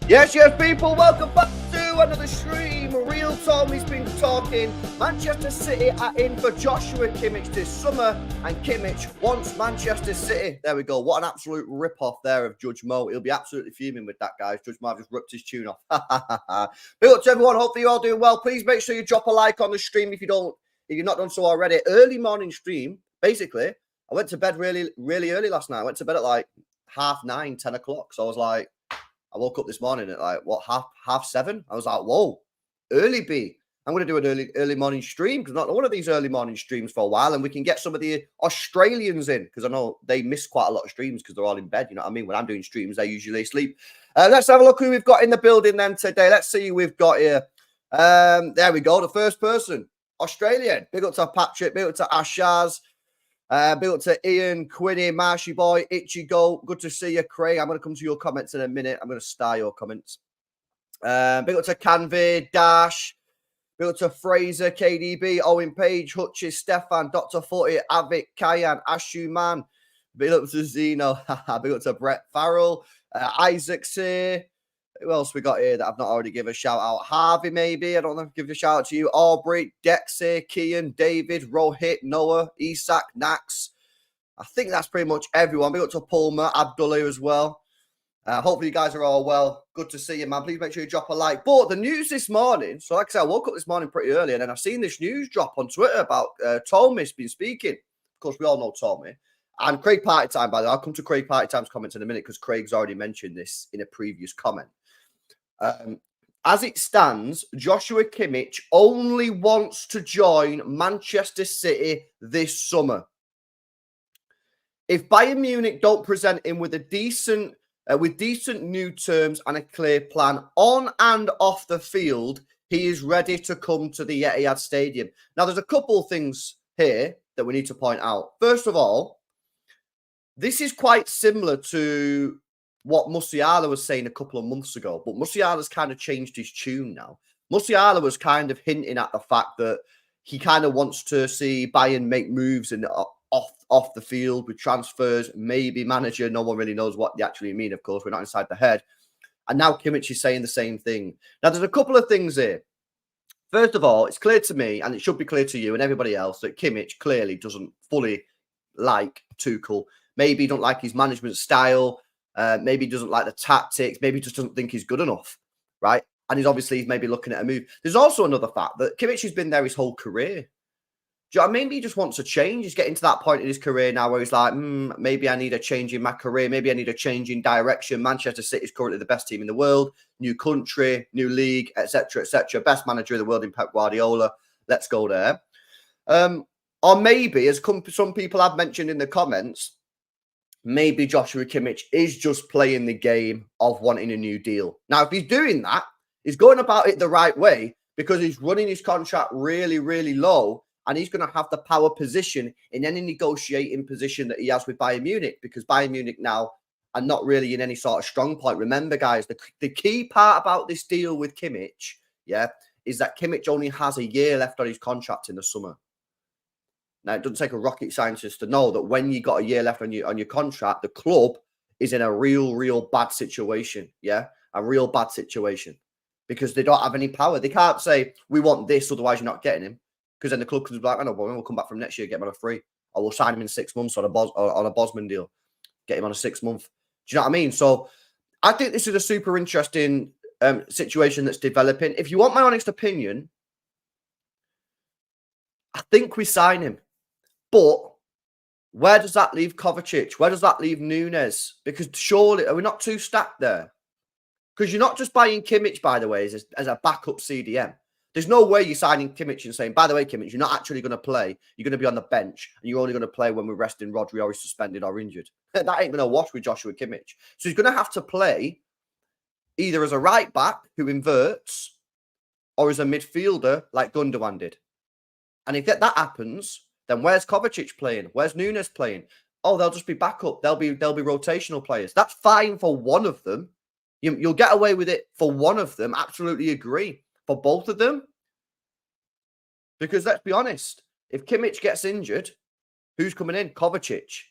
Yes, yes, people, welcome back to another stream. Real Tolmie's been talking. Manchester City are in for Joshua Kimmich this summer, and Kimmich wants Manchester City. There we go. What an absolute rip-off there of Judge Mo. He'll be absolutely fuming with that, guys. Judge Mo have just ripped his tune off. Big up to everyone. Hopefully you're all doing well. Please make sure you drop a like on the stream if you're not done so already. Early morning stream, basically. I went to bed really, really early last night. I went to bed at like 9:30, 10 o'clock. So I was like, I woke up this morning at like half 7. I was like, whoa, early B. I'm going to do an early morning stream because not one of these early morning streams for a while, and we can get some of the Australians in because I know they miss quite a lot of streams because they're all in bed. You know what I mean? When I'm doing streams, they usually asleep. Let's have a look who we've got in the building then today. Let's see who we've got here. There we go. The first person, Australian. Big up to Patrick. Big up to Ashaz. Big up to Ian, Quinny, Marshy Boy, Ichigo. Good to see you, Craig. I'm going to come to your comments in a minute. I'm going to star your comments. Big up to Canvey, Dash. Big up to Fraser, KDB, Owen Page, Hutchis, Stefan, Dr. Footy, Avik, Kayan, Ashu Man. Big up to Zeno. Big up to Brett Farrell. Isaac's here. Who else we got here that I've not already given a shout out? Harvey, maybe. I don't know if I've given a shout out to you. Aubrey, Dexy, Kian, David, Rohit, Noah, Isak, Nax. I think that's pretty much everyone. Big up to Palmer, Abdullah as well. Hopefully you guys are all well. Good to see you, man. Please make sure you drop a like. But the news this morning, so like I said, I woke up this morning pretty early and then I've seen this news drop on Twitter about Tolmie's been speaking. Of course, we all know Tolmie. And Craig Party Time, by the way. I'll come to Craig Party Time's comments in a minute because Craig's already mentioned this in a previous comment. As it stands, Joshua Kimmich only wants to join Manchester City this summer. If Bayern Munich don't present him with decent new terms and a clear plan on and off the field, he is ready to come to the Etihad Stadium. Now, there's a couple of things here that we need to point out. First of all, this is quite similar to what Musiala was saying a couple of months ago, but Musiala's kind of changed his tune now. Musiala was kind of hinting at the fact that he kind of wants to see Bayern make moves and off the field with transfers, maybe manager. No one really knows what they actually mean, of course. We're not inside the head. And now Kimmich is saying the same thing. Now, there's a couple of things here. First of all, it's clear to me, and it should be clear to you and everybody else, that Kimmich clearly doesn't fully like Tuchel. Maybe he don't like his management style. Maybe he doesn't like the tactics. Maybe he just doesn't think he's good enough, right? And he's maybe looking at a move. There's also another fact that Kimmich has been there his whole career. Do you know what I mean? Maybe he just wants a change. He's getting to that point in his career now where he's like, maybe I need a change in my career. Maybe I need a change in direction. Manchester City is currently the best team in the world. New country, new league, etc., etc. Best manager in the world in Pep Guardiola. Let's go there. Or maybe, as some people have mentioned in the comments, maybe Joshua Kimmich is just playing the game of wanting a new deal. Now, if he's doing that, he's going about it the right way because he's running his contract really, really low, and he's going to have the power position in any negotiating position that he has with Bayern Munich because Bayern Munich now are not really in any sort of strong point. Remember, guys, the key part about this deal with Kimmich, is that Kimmich only has a year left on his contract in the summer. Now, it doesn't take a rocket scientist to know that when you got a year left on your contract, the club is in a real bad situation. Yeah, a real bad situation because they don't have any power. They can't say, we want this, otherwise you're not getting him. Because then the club could be like, I know, we'll come back from next year, get him on a free. Or we'll sign him in 6 months on a Bosman deal. Get him on a 6 month. Do you know what I mean? So I think this is a super interesting situation that's developing. If you want my honest opinion, I think we sign him. But where does that leave Kovacic? Where does that leave Nunes? Because surely, are we not too stacked there? Because you're not just buying Kimmich, by the way, as a backup CDM. There's no way you're signing Kimmich and saying, by the way, Kimmich, you're not actually going to play. You're going to be on the bench, and you're only going to play when we're resting Rodri or he's suspended or injured. That ain't going to wash with Joshua Kimmich. So he's going to have to play either as a right back who inverts or as a midfielder like Gundogan did. And if that happens, then where's Kovacic playing? Where's Nunes playing? Oh, they'll just be backup. They'll be rotational players. That's fine for one of them. You'll get away with it for one of them. Absolutely agree. For both of them, because let's be honest, if Kimmich gets injured, who's coming in? Kovacic.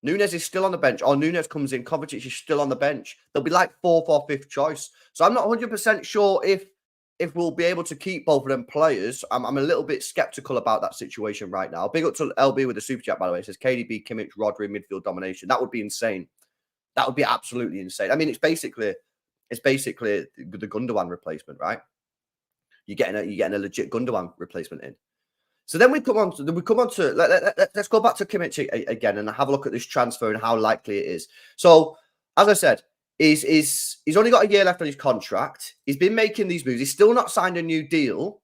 Nunes is still on the bench, or Nunes comes in, Kovacic is still on the bench. They'll be like 4th or 5th choice. So I'm not 100% sure if we'll be able to keep both of them players. I'm a little bit skeptical about that situation right now. Big up to LB with the super chat, by the way. It says KDB, Kimmich, Rodri, midfield domination. That would be insane. That would be absolutely insane. I mean, it's basically the Gundogan replacement, right? You're getting a legit Gundogan replacement in. So then we come on to let's go back to Kimmich again and have a look at this transfer and how likely it is. So, as I said, he's only got a year left on his contract. He's been making these moves. He's still not signed a new deal.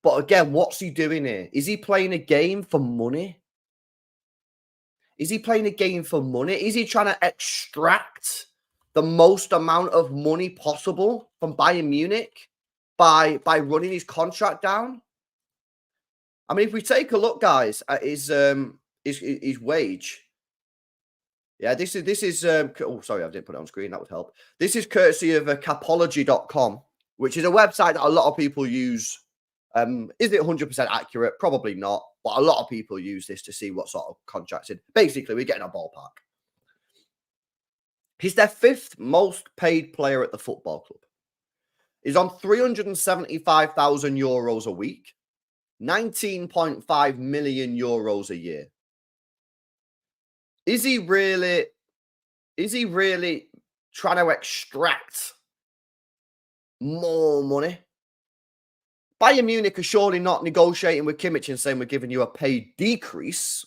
But again, what's he doing here? Is he playing a game for money? Is he playing a game for money? Is he trying to extract the most amount of money possible from Bayern Munich by running his contract down? I mean, if we take a look, guys, at his wage. Yeah, this is oh, sorry, I didn't put it on screen. That would help. This is courtesy of capology.com, which is a website that a lot of people use. Is it 100% accurate? Probably not. But a lot of people use this to see what sort of contracts in. Basically, we're getting a ballpark. He's their 5th most paid player at the football club. He's on 375,000 euros a week. 19.5 million euros a year. Is he really trying to extract more money? Bayern Munich are surely not negotiating with Kimmich and saying we're giving you a pay decrease.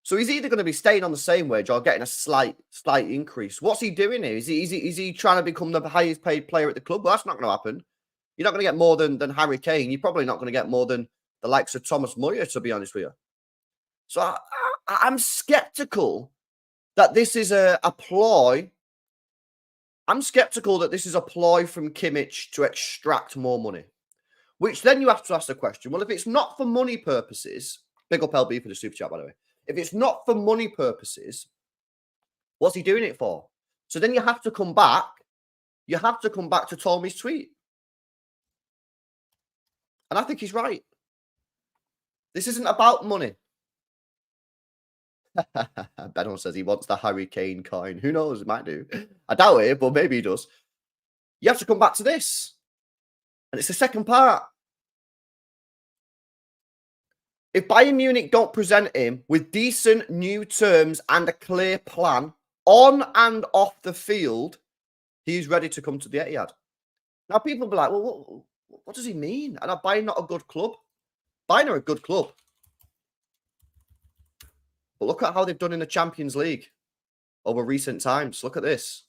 So he's either going to be staying on the same wage or getting a slight increase. What's he doing here? Is he trying to become the highest paid player at the club? Well, that's not going to happen. You're not going to get more than Harry Kane. You're probably not going to get more than the likes of Thomas Muller, to be honest with you. So I'm skeptical that this is a ploy. I'm skeptical that this is a ploy from Kimmich to extract more money. Which then you have to ask the question, well, if it's not for money purposes, big up LB for the super chat, by the way. If it's not for money purposes, what's he doing it for? So then you have to come back. You have to come back to Tolmie's tweet. And I think he's right. This isn't about money. Benno says he wants the Harry Kane coin. Who knows? It might do. I doubt it, but maybe he does. You have to come back to this. And it's the second part. If Bayern Munich don't present him with decent new terms and a clear plan on and off the field, he's ready to come to the Etihad. Now, people will be like, well, what does he mean? And are Bayern not a good club? Bayern are a good club. But look at how they've done in the Champions League over recent times. Look at this.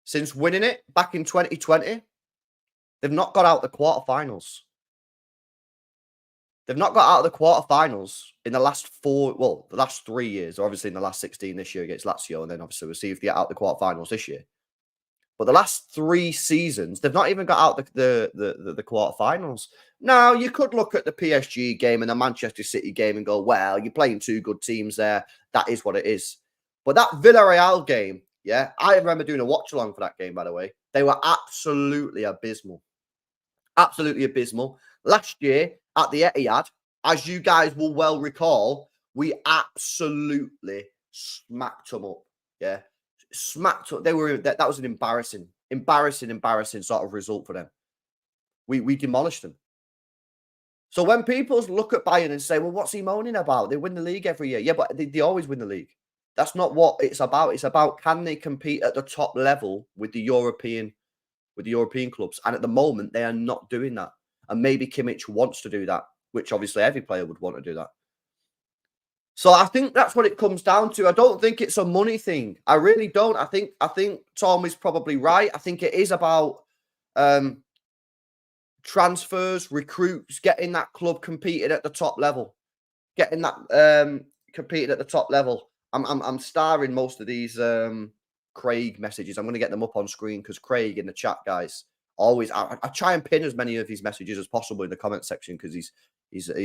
Since winning it back in 2020, they've not got out the quarterfinals. They've not got out of the quarterfinals in the last the last 3 years. Obviously, in the last 16 this year against Lazio, and then obviously we'll see if they get out the quarterfinals this year. But the last 3 seasons, they've not even got out the quarterfinals. Now, you could look at the PSG game and the Manchester City game and go, well, you're playing 2 good teams there. That is what it is. But that Villarreal game, yeah, I remember doing a watch-along for that game, by the way. They were absolutely abysmal. Absolutely abysmal. Last year at the Etihad, as you guys will well recall, we absolutely smacked them up. Yeah. Smacked up. That was an embarrassing sort of result for them. We demolished them. So when people look at Bayern and say, well, what's he moaning about? They win the league every year. Yeah, but they always win the league. That's not what it's about. It's about, can they compete at the top level with the European clubs? And at the moment, they are not doing that. And maybe Kimmich wants to do that, which obviously every player would want to do that. So I think that's what it comes down to. I don't think it's a money thing. I really don't. I think Tom is probably right. I think it is about transfers, recruits, getting that club competed at the top level. Getting that competed at the top level. I'm starring most of these Craig messages. I'm going to get them up on screen because Craig in the chat, guys, always I try and pin as many of his messages as possible in the comment section because he's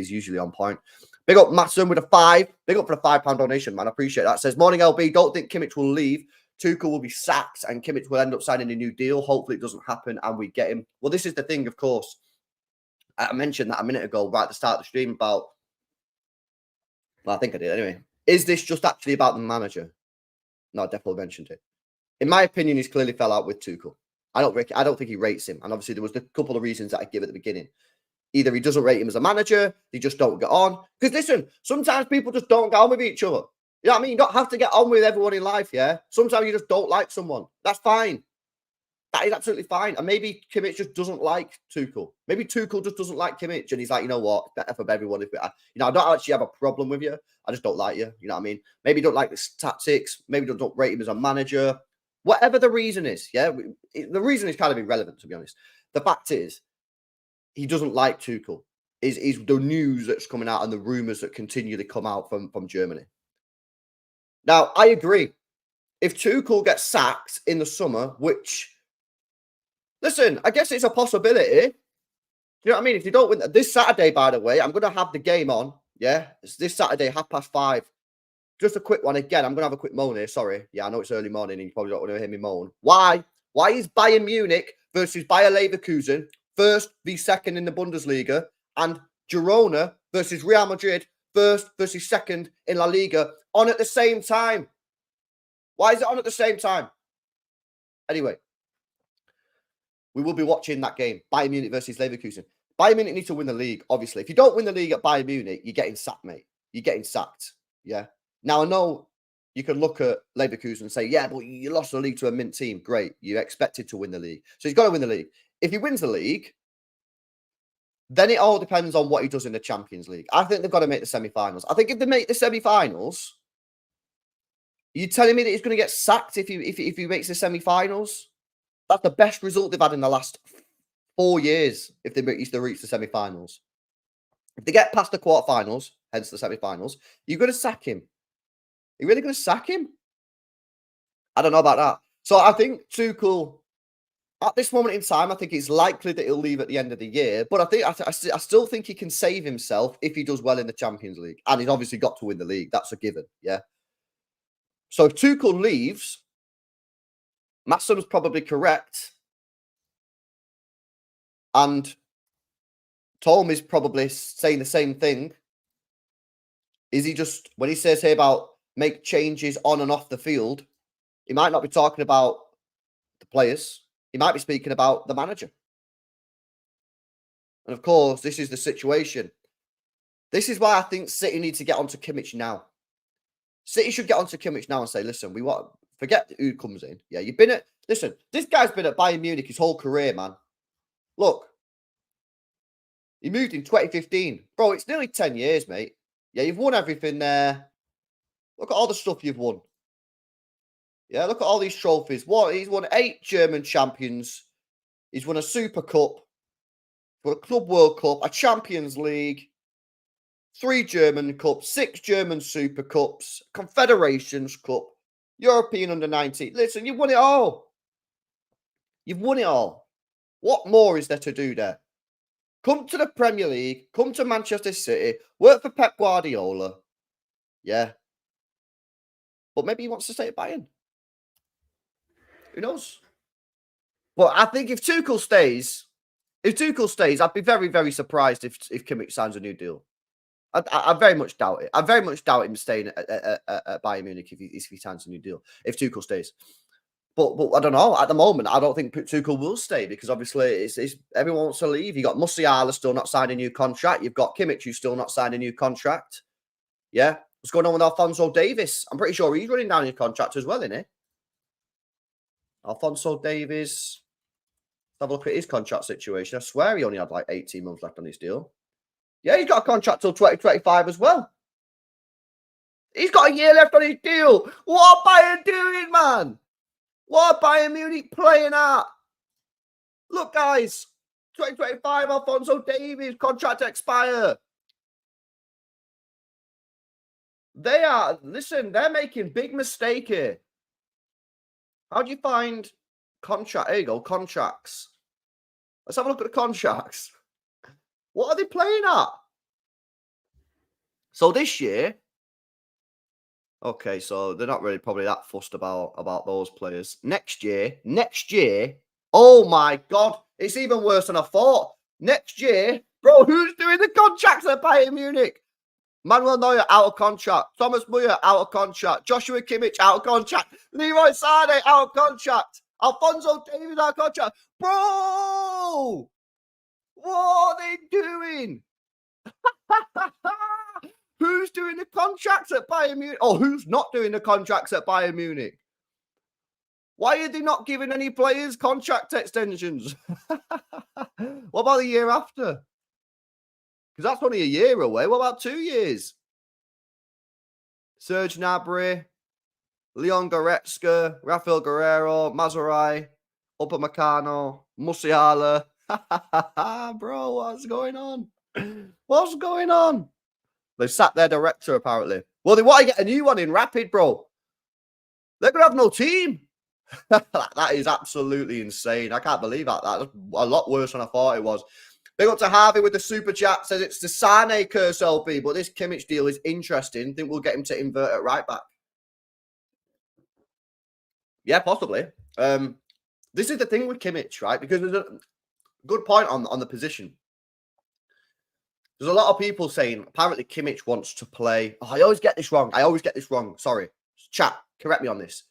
usually on point. Big up Matson with a 5. Big up for the £5 donation, man. I appreciate that. Says, morning LB, don't think Kimmich will leave. Tuchel will be sacked and Kimmich will end up signing a new deal. Hopefully it doesn't happen and we get him. Well, this is the thing, of course. I mentioned that a minute ago, right at the start of the stream about, well, I think I did anyway. Is this just actually about the manager? No, I definitely mentioned it. In my opinion, he's clearly fell out with Tuchel. I don't think he rates him. And obviously, there was a couple of reasons that I give at the beginning. Either he doesn't rate him as a manager, they just don't get on. Because listen, sometimes people just don't get on with each other. You know what I mean? You don't have to get on with everyone in life, yeah? Sometimes you just don't like someone. That's fine. That is absolutely fine. And maybe Kimmich just doesn't like Tuchel. Maybe Tuchel just doesn't like Kimmich. And he's like, you know what? Better for everyone. I don't actually have a problem with you. I just don't like you. You know what I mean? Maybe you don't like the tactics. Maybe you don't rate him as a manager. Whatever the reason is, yeah? The reason is kind of irrelevant, to be honest. The fact is, he doesn't like Tuchel. Is the news that's coming out and the rumours that continually come out from Germany. Now, I agree. If Tuchel gets sacked in the summer, which, listen, I guess it's a possibility. You know what I mean? If you don't win this Saturday, by the way, I'm going to have the game on. Yeah, it's this Saturday, 5:30. Just a quick one again. I'm going to have a quick moan here. Sorry. Yeah, I know it's early morning and you probably don't want to hear me moan. Why? Why is Bayern Munich versus Bayer Leverkusen first v second in the Bundesliga and Girona versus Real Madrid first versus second in La Liga on at the same time? Why is it on at the same time? Anyway, we will be watching that game, Bayern Munich versus Leverkusen. Bayern Munich need to win the league, obviously. If you don't win the league at Bayern Munich, you're getting sacked, mate. You're getting sacked, yeah? Now, I know you can look at Leverkusen and say, yeah, but you lost the league to a mint team. Great. You expected to win the league. So he's got to win the league. If he wins the league, then it all depends on what he does in the Champions League. I think they've got to make the semi-finals. I think if they make the semi-finals, you're telling me that he's going to get sacked if he makes the semi-finals? That's the best result they've had in the last 4 years if they reach the semi-finals. If they get past the quarterfinals, hence the semi-finals, you're going to sack him. Are you really going to sack him? I don't know about that. So I think Tuchel, at this moment in time, I think it's likely that he'll leave at the end of the year. But I still think he can save himself if he does well in the Champions League. And he's obviously got to win the league. That's a given, yeah? So if Tuchel leaves, Massen's probably correct. And Tolmie's probably saying the same thing. Is he just, when he says here about make changes on and off the field, he might not be talking about the players. He might be speaking about the manager. And of course, this is the situation. This is why I think City need to get onto Kimmich now. City should get onto Kimmich now and say, listen, forget who comes in. Yeah, listen, this guy's been at Bayern Munich his whole career, man. Look, he moved in 2015. Bro, it's nearly 10 years, mate. Yeah, you've won everything there. Look at all the stuff you've won. Yeah, look at all these trophies. He's won 8 German champions. He's won a Super Cup, won a Club World Cup, a Champions League, 3 German Cups, 6 German Super Cups, Confederations Cup, European Under-19. Listen, you've won it all. You've won it all. What more is there to do there? Come to the Premier League, come to Manchester City, work for Pep Guardiola. Yeah. But maybe he wants to stay at Bayern. Who knows? But I think if Tuchel stays, I'd be very, very surprised if Kimmich signs a new deal. I very much doubt it. I very much doubt him staying at Bayern Munich if he signs a new deal, if Tuchel stays. But I don't know. At the moment, I don't think Tuchel will stay because obviously it's everyone wants to leave. You got Musiala still not signed a new contract. You've got Kimmich who's still not signed a new contract. Yeah. What's going on with Alphonso Davies? I'm pretty sure he's running down his contract as well, isn't he? Alphonso Davies. Let's have a look at his contract situation. I swear he only had like 18 months left on his deal. Yeah, he's got a contract till 2025 as well. He's got a year left on his deal. What are Bayern doing, man? What are Bayern Munich playing at? Look, guys. 2025, Alphonso Davies, contract expire. They're making big mistake here. How do you find contract? There you go, contracts. Let's have a look at the contracts. What are they playing at? So this year, okay, so they're not really probably that fussed about those players. Next year, oh my God, it's even worse than I thought. Next year, bro, who's doing the contracts at Bayern Munich? Manuel Neuer out of contract. Thomas Muller out of contract. Joshua Kimmich out of contract. Leroy Sané out of contract. Alphonso Davies out of contract. Bro! What are they doing? Who's doing the contracts at Bayern Munich? Oh, who's not doing the contracts at Bayern Munich? Why are they not giving any players contract extensions? What about the year after? Because that's only a year away. What about 2 years? Serge Gnabry, Leon Goretzka, Rafael Guerrero, Mazurai, Upamecano, Musiala. Bro, what's going on? What's going on? They've sacked their director, apparently. Well, they want to get a new one in Rapid, bro. They're going to have no team. That is absolutely insane. I can't believe that. That's a lot worse than I thought it was. Big up to Harvey with the super chat. Says it's the Sané curse, LB, but this Kimmich deal is interesting. Think we'll get him to invert at right back. Yeah, possibly. This is the thing with Kimmich, right? Because there's a good point on the position. There's a lot of people saying apparently Kimmich wants to play. Oh, I always get this wrong. Sorry. Chat, correct me on this.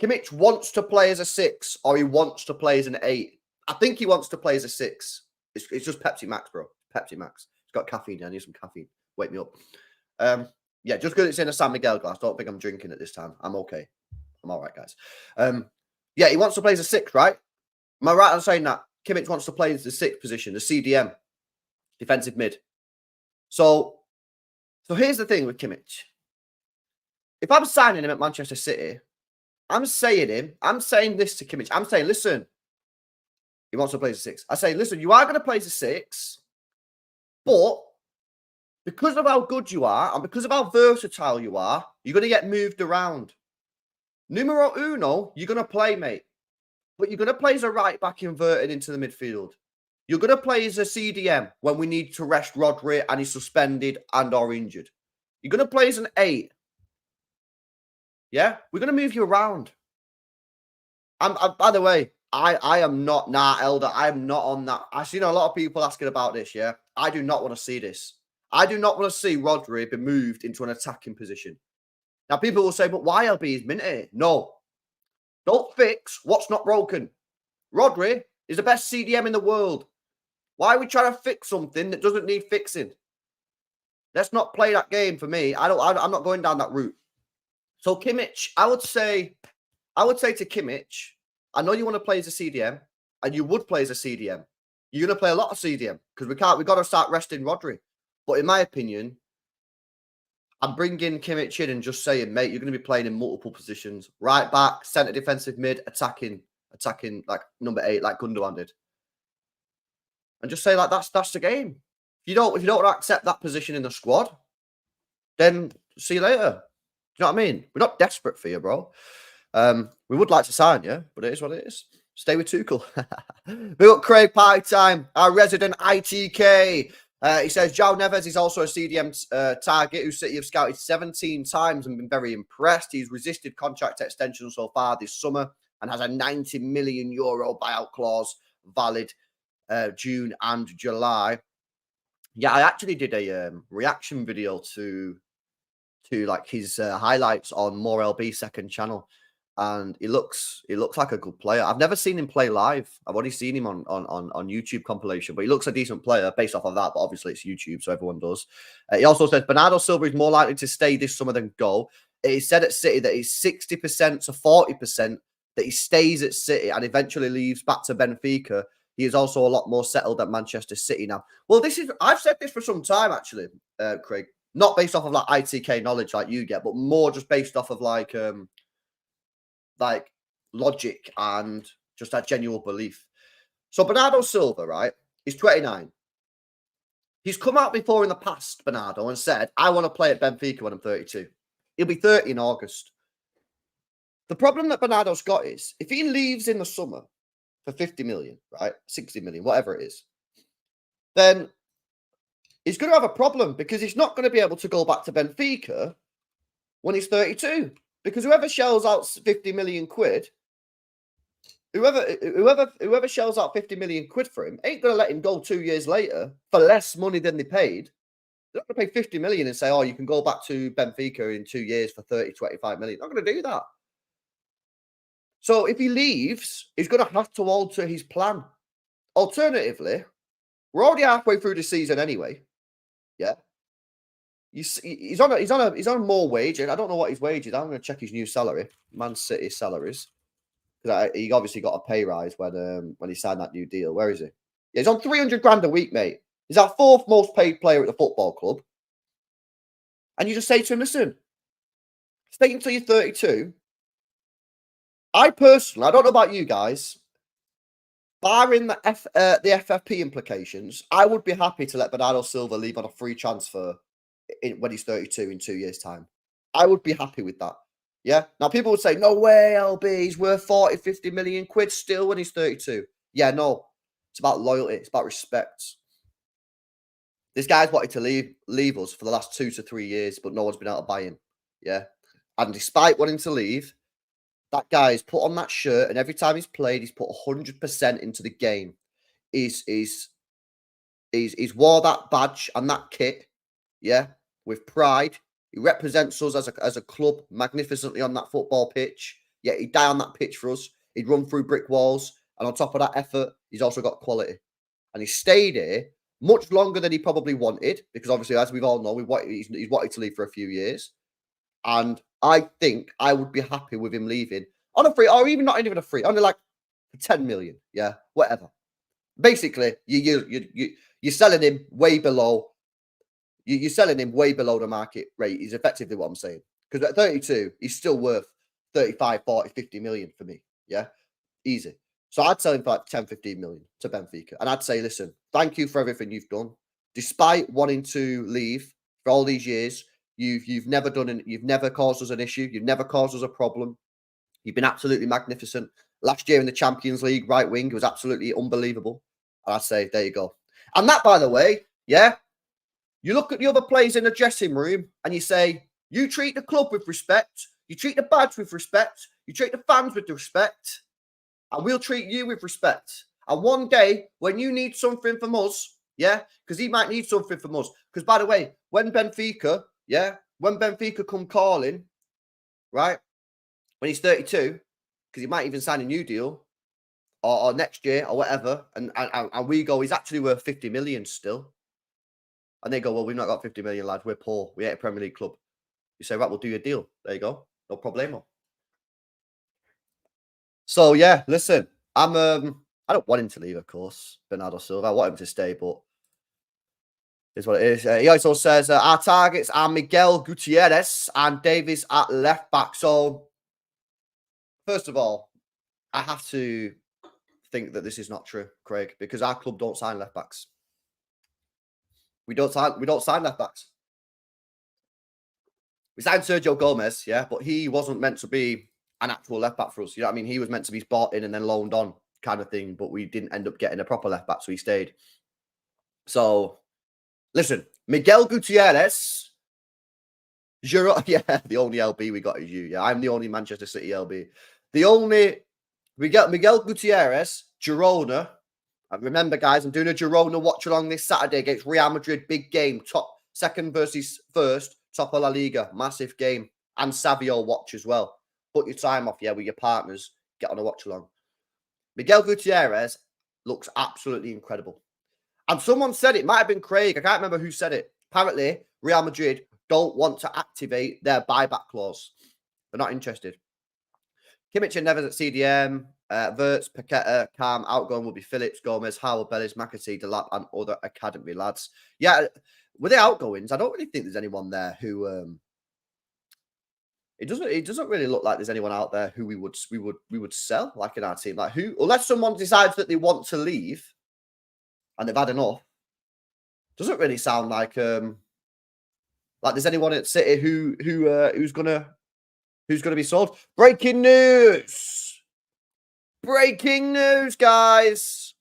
Kimmich wants to play as a 6 or he wants to play as an 8. I think he wants to play as a 6. It's just Pepsi Max, bro. Pepsi Max. It's got caffeine. I need some caffeine. Wake me up. Yeah, just because it's in a San Miguel glass. Don't think I'm drinking at this time. I'm okay. I'm all right, guys. Yeah, he wants to play as a 6, right? Am I right on saying that? Kimmich wants to play as the 6th position, the CDM, defensive mid. So here's the thing with Kimmich. If I'm signing him at Manchester City, I'm saying this to Kimmich. I'm saying, listen, he wants to play as a 6. I say, listen, you are going to play as a 6, but because of how good you are and because of how versatile you are, you're going to get moved around. Numero uno, you're going to play, mate. But you're going to play as a right back inverted into the midfield. You're going to play as a CDM when we need to rest Rodri and he's suspended and or injured. You're going to play as an 8. Yeah? We're going to move you around. By the way, I am not, Elder, I am not on that. I've seen a lot of people asking about this, yeah? I do not want to see this. I do not want to see Rodri be moved into an attacking position. Now, people will say, but why, LB? He's minty. No. Don't fix what's not broken. Rodri is the best CDM in the world. Why are we trying to fix something that doesn't need fixing? Let's not play that game for me. I'm not going down that route. So Kimmich, I would say to Kimmich, I know you want to play as a CDM, and you would play as a CDM. You're going to play a lot of CDM because we've got to start resting Rodri. But in my opinion, I'm bringing Kimmich in and just saying, mate, you're going to be playing in multiple positions. Right back, centre defensive mid, attacking like number 8, like Gundogan did. And just say, like, that's the game. If you don't want to accept that position in the squad, then see you later. Do you know what I mean? We're not desperate for you, bro. We would like to sign you, but it is what it is. Stay with Tuchel. Big up Craig Party Time, our resident ITK. He says, João Neves is also a CDM target who City have scouted 17 times and been very impressed. He's resisted contract extension so far this summer and has a €90 million buyout clause valid June and July. Yeah, I actually did a reaction video to like his highlights on More LB second channel. And he looks like a good player. I've never seen him play live. I've only seen him on YouTube compilation, but he looks a decent player based off of that. But obviously it's YouTube, so everyone does. He also says Bernardo Silva is more likely to stay this summer than go. It is said at City that it's 60% to 40% that he stays at City and eventually leaves back to Benfica. He is also a lot more settled at Manchester City now. Well, I've said this for some time actually, Craig. Not based off of like ITK knowledge like you get, but more just based off of like logic and just that genuine belief. So Bernardo Silva, right, he's 29. He's come out before in the past, Bernardo, and said, I want to play at Benfica when I'm 32. He'll be 30 in August. The problem that Bernardo's got is if he leaves in the summer for 50 million, right, 60 million, whatever it is, then he's going to have a problem because he's not going to be able to go back to Benfica when he's 32. Because whoever shells out 50 million quid, whoever shells out 50 million quid for him ain't going to let him go 2 years later for less money than they paid. They're not going to pay 50 million and say, oh, you can go back to Benfica in 2 years for 30, 25 million. They're not going to do that. So if he leaves, he's going to have to alter his plan. Alternatively, we're already halfway through the season anyway. Yeah. He's on more wage, and I don't know what his wage is. I'm going to check his new salary, Man City salaries, because he obviously got a pay rise when he signed that new deal. Where is he? Yeah, he's on 300 grand a week, mate. He's our 4th most paid player at the football club. And you just say to him, listen, stay until you're 32. I personally, I don't know about you guys, barring the FFP implications, I would be happy to let Bernardo Silva leave on a free transfer when he's 32 in 2 years' time. I would be happy with that. Yeah. Now, people would say, no way, LB, he's worth 40, 50 million quid still when he's 32. Yeah, no. It's about loyalty. It's about respect. This guy's wanted to leave us for the last 2 to 3 years, but no one's been able to buy him. Yeah. And despite wanting to leave, that guy's put on that shirt, and every time he's played, he's put 100% into the game. He's wore that badge and that kit, yeah, with pride. He represents us as a club magnificently on that football pitch. Yeah, he'd die on that pitch for us. He'd run through brick walls, and on top of that effort, he's also got quality. And he stayed here much longer than he probably wanted, because obviously, as we've all know, he's wanted to leave for a few years. And I think I would be happy with him leaving on a free, or even not even a free, only like 10 million. Yeah, whatever. Basically, you're selling him way below. You're selling him way below the market rate. Is effectively what I'm saying. Because at 32, he's still worth 35, 40, 50 million for me. Yeah, easy. So I'd sell him for like 10, 15 million to Benfica, and I'd say, listen, thank you for everything you've done. Despite wanting to leave for all these years, you've never caused us an issue. You've never caused us a problem. You've been absolutely magnificent. Last year in the Champions League, right wing, it was absolutely unbelievable. And I'd say, there you go. And that, by the way, yeah, you look at the other players in the dressing room and you say, you treat the club with respect. You treat the badge with respect. You treat the fans with respect. And we'll treat you with respect. And one day, when you need something from us, yeah, because he might need something from us. Because, by the way, when Benfica come calling, right, when he's 32, because he might even sign a new deal, or next year, or whatever, and we go, he's actually worth 50 million still. And they go, well, we've not got 50 million, lads. We're poor. We ain't a Premier League club. You say, right, we'll do your deal. There you go. No problemo. So, yeah, listen, I don't want him to leave, of course, Bernardo Silva. I want him to stay, but is what it is. He also says, our targets are Miguel Gutierrez and Davies at left back. So, first of all, I have to think that this is not true, Craig, because our club don't sign left backs. We don't sign left backs. We signed Sergio Gomez, yeah, but he wasn't meant to be an actual left back for us. You know what I mean? He was meant to be bought in and then loaned on kind of thing, but we didn't end up getting a proper left back, so he stayed. So, listen, Miguel Gutierrez, yeah, the only LB we got is you. Yeah, I'm the only Manchester City LB. We get Miguel Gutierrez, Girona. And remember, guys, I'm doing a Girona watch along this Saturday against Real Madrid. Big game, second versus first, top of La Liga, massive game. And Savio watch as well. Put your time off, yeah, with your partners. Get on a watch along. Miguel Gutierrez looks absolutely incredible. And someone said, it might have been Craig, I can't remember who said it. Apparently, Real Madrid don't want to activate their buyback clause. They're not interested. Kimmich and Neves at CDM, Verts, Paqueta, Calm, outgoing will be Phillips, Gomez, Howell, Bellis, McAtee, Delap, and other academy lads. Yeah, with the outgoings, I don't really think there's anyone there who it doesn't really look like there's anyone out there who we would sell like in our team. Like who, unless someone decides that they want to leave and they've had enough, doesn't really sound like there's anyone at City who's gonna be sold. Breaking news! Breaking news, guys!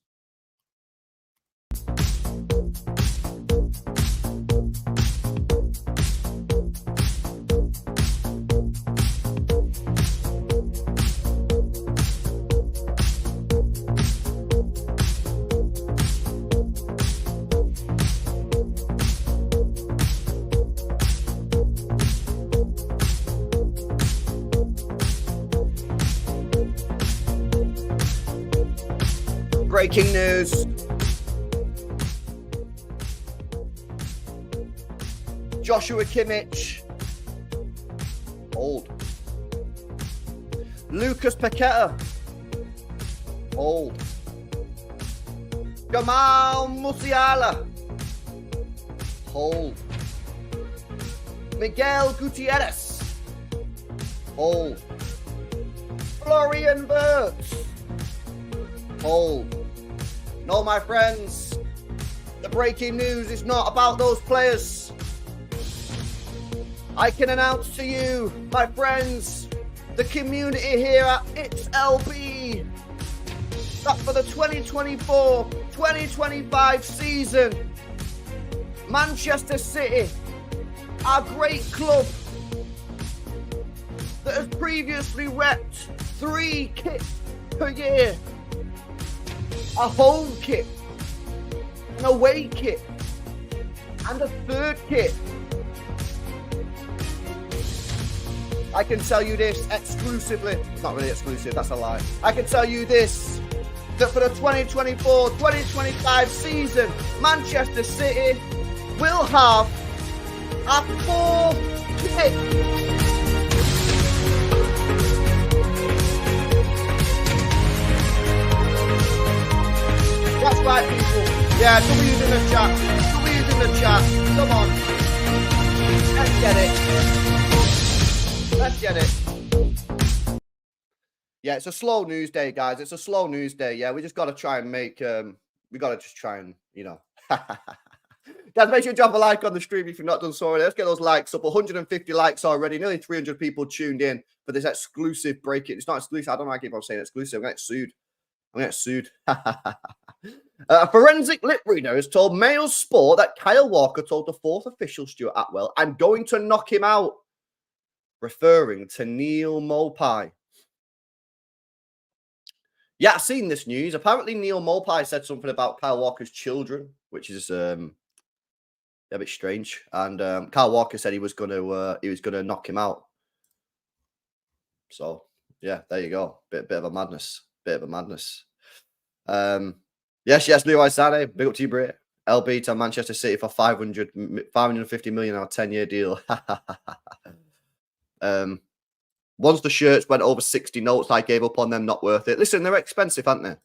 Breaking news. Joshua Kimmich. Old. Lucas Paqueta. Old. Jamal Musiala. Hold. Miguel Gutierrez. Hold. Florian Wirtz. Hold. No, my friends, the breaking news is not about those players. I can announce to you, my friends, the community here at It's LB, that for the 2024-2025 season, Manchester City, our great club that has previously repped 3 kits per year, a home kit, an away kit, and a third kit. I can tell you this exclusively. It's not really exclusive, that's a lie. I can tell you this, that for the 2024-2025 season, Manchester City will have a 4 kit. That's right, people. Yeah, W's in the chat. W's in the chat. Come on. Let's get it. Let's get it. Yeah, it's a slow news day, guys. It's a slow news day. Yeah, we just got to try and make, we got to just try and, you know. Guys, make sure you drop a like on the stream if you've not done so already. Let's get those likes up. 150 likes already. Nearly 300 people tuned in for this exclusive break-in. It's not exclusive. I don't know why I keep on saying exclusive. I'm going to get sued. I'm going to get sued. A forensic lip reader has told Mail Sport that Kyle Walker told the 4th official, Stuart Atwell, "I'm going to knock him out," referring to Neil Maupay. Yeah, I've seen this news. Apparently, Neil Maupay said something about Kyle Walker's children, which is a bit strange. And Kyle Walker said he was going to knock him out. So yeah, there you go. Bit of a madness. Bit of a madness. Yes, Leroy Sané. Big up to you, Brit. LB to Manchester City for 550 million on a 10-year deal. Once the shirts went over 60 notes, I gave up on them. Not worth it. Listen, they're expensive, aren't they?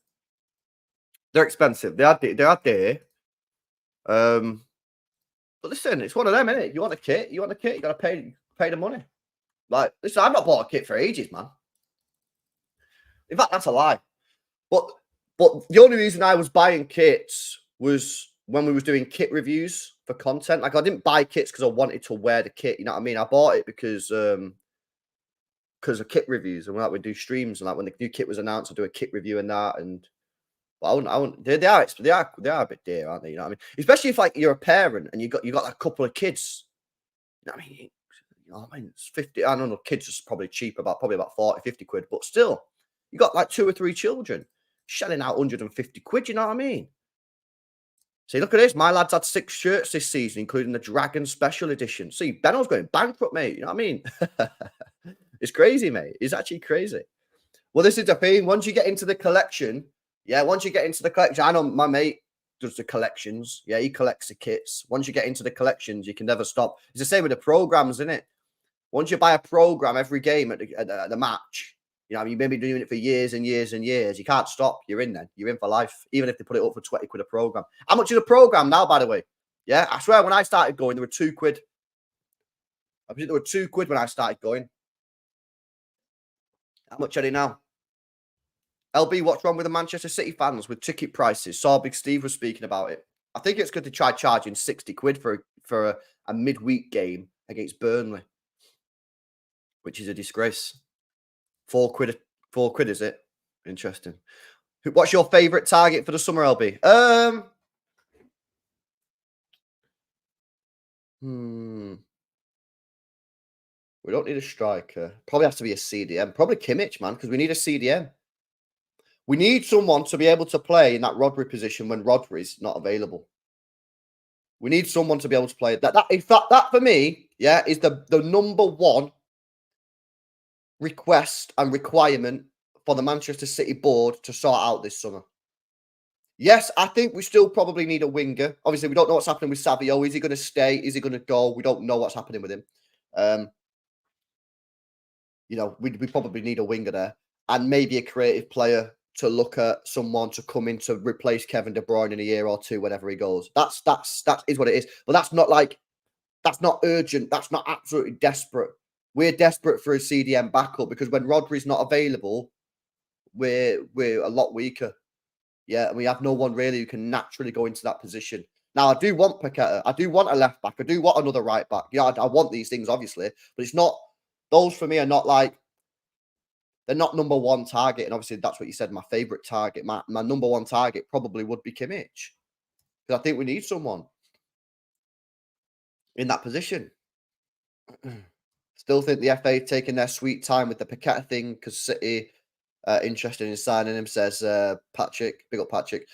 They're expensive. They are there. But listen, it's one of them, isn't it? You want a kit? You got to pay the money. Like, listen, I've not bought a kit for ages, man. In fact, that's a lie. But the only reason I was buying kits was when we was doing kit reviews for content. Like, I didn't buy kits because I wanted to wear the kit. You know what I mean? I bought it because of kit reviews, and like we do streams, and like when the new kit was announced, I do a kit review and that. And I wouldn't. They are a bit dear, aren't they? You know what I mean? Especially if like you're a parent and you got a couple of kids. You know what I mean? It's 50. I don't know. Kids are probably cheap, probably about 40, 50 quid, but still, you got like 2 or 3 children. Shelling out 150 quid, you know what I mean? See, look at this. My lad's had 6 shirts this season, including the Dragon Special Edition. See, Benno's going bankrupt, mate. You know what I mean? It's crazy, mate. It's actually crazy. Well, this is the thing. Once you get into the collection, I know my mate does the collections. Yeah, he collects the kits. Once you get into the collections, you can never stop. It's the same with the programs, isn't it? Once you buy a program every game at the match, you know, you may be doing it for years and years and years. You can't stop. You're in then. You're in for life, even if they put it up for 20 quid a program. How much is a program now, by the way? Yeah, I swear when I started going, there were 2 quid. I think there were 2 quid when I started going. How much are they now? LB, what's wrong with the Manchester City fans with ticket prices? Saw Big Steve was speaking about it. I think it's good to try charging 60 quid for a midweek game against Burnley, which is a disgrace. 4 quid, is it? Interesting. What's your favourite target for the summer, LB? We don't need a striker. Probably has to be a CDM. Probably Kimmich, man, because we need a CDM. We need someone to be able to play in that Rodri position when Rodri's not available. We need someone to be able to play that. In fact, that for me, yeah, is the number one request and requirement for the Manchester City board to sort out this summer. Yes, I think we still probably need a winger. Obviously, we don't know what's happening with Savio. Is he going to stay? Is he going to go? We don't know what's happening with him. You know, we probably need a winger there and maybe a creative player to look at someone to come in to replace Kevin De Bruyne in a year or two, whenever he goes. That is what it is. But that's not urgent. That's not absolutely desperate. We're desperate for a CDM backup because when Rodri's not available, we're a lot weaker. Yeah, and we have no one really who can naturally go into that position. Now, I do want Paqueta. I do want a left back. I do want another right back. Yeah, I want these things, obviously. But it's not... Those, for me, are not like... They're not number one target. And obviously, that's what you said, my favourite target. My number one target probably would be Kimmich. Because I think we need someone in that position. Still think the FA taking their sweet time with the Paqueta thing because City... interested in signing him, says Patrick. Big up Patrick.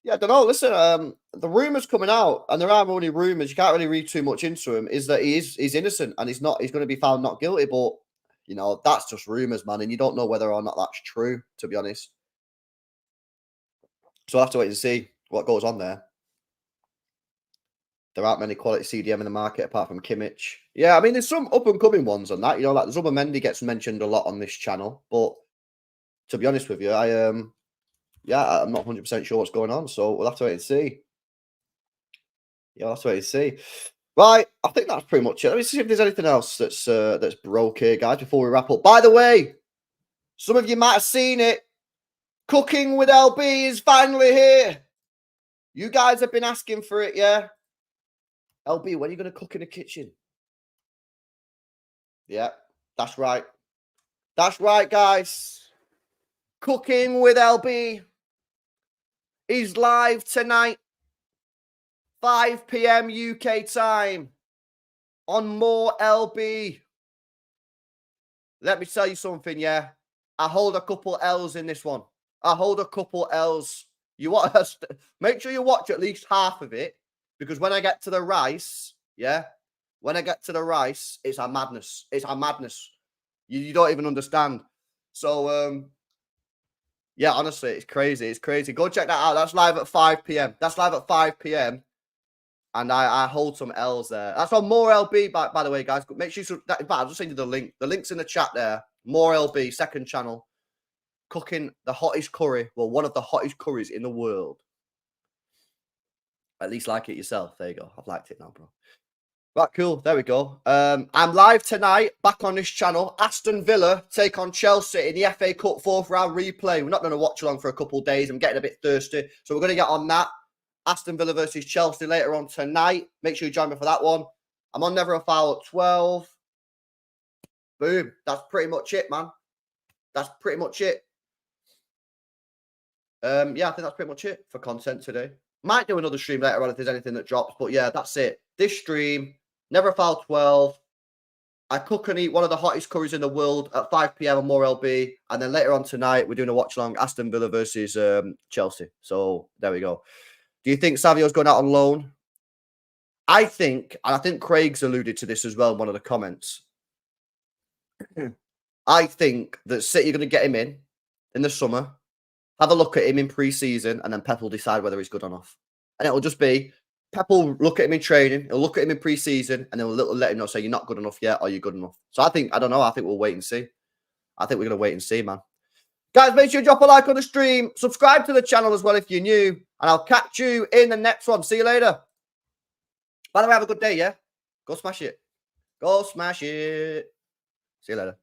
Yeah, I don't know. Listen, the rumours coming out, and there are only rumours, you can't really read too much into him, is that he's innocent and he's going to be found not guilty. But, you know, that's just rumours, man. And you don't know whether or not that's true, to be honest. So I'll have to wait and see what goes on there. There aren't many quality CDM in the market apart from Kimmich. Yeah, I mean, there's some up-and-coming ones on that. You know, like Zubomendi gets mentioned a lot on this channel. But to be honest with you, I'm not 100% sure what's going on. So we'll have to wait and see. Yeah, we'll have to wait and see. Right, I think that's pretty much it. Let me see if there's anything else that's broke here, guys, before we wrap up. By the way, some of you might have seen it. Cooking with LB is finally here. You guys have been asking for it, yeah? LB, when are you going to cook in the kitchen? Yeah, that's right. That's right, guys. Cooking with LB is live tonight, 5 p.m. UK time on More LB. Let me tell you something, yeah? I hold a couple L's in this one. I hold a couple L's. You want to make sure you watch at least half of it, because when I get to the rice, yeah, when I get to the rice, it's a madness. It's a madness. You don't even understand. So, yeah, honestly, it's crazy. It's crazy. Go check that out. That's live at 5 p.m. That's live at 5 p.m. And I hold some L's there. That's on More LB, by the way, guys. Make sure you... I'll just send you the link. The link's in the chat there. More LB, second channel. Cooking the hottest curry. Well, one of the hottest curries in the world. At least like it yourself. There you go. I've liked it now, bro. Right, cool. There we go. I'm live tonight, back on this channel. Aston Villa take on Chelsea in the FA Cup 4th round replay. We're not going to watch along for a couple of days. I'm getting a bit thirsty. So we're going to get on that. Aston Villa versus Chelsea later on tonight. Make sure you join me for that one. I'm on Never a Foul at 12. Boom. That's pretty much it, man. That's pretty much it. Yeah, I think that's pretty much it for content today. Might do another stream later on if there's anything that drops. But yeah, that's it. This stream, Never a Foul 12. I cook and eat one of the hottest curries in the world at 5 p.m. on More LB. And then later on tonight, we're doing a watch-along Aston Villa versus Chelsea. So there we go. Do you think Savio's going out on loan? I think, and I think Craig's alluded to this as well in one of the comments. I think that City are going to get him in the summer, have a look at him in pre-season, and then Pep will decide whether he's good enough. And it'll just be, Pep will look at him in training, he'll look at him in pre-season, and then we'll let him know, say, you're not good enough yet, or you're good enough. So I don't know, I think we'll wait and see. I think we're going to wait and see, man. Guys, make sure you drop a like on the stream. Subscribe to the channel as well if you're new. And I'll catch you in the next one. See you later. By the way, have a good day, yeah? Go smash it. Go smash it. See you later.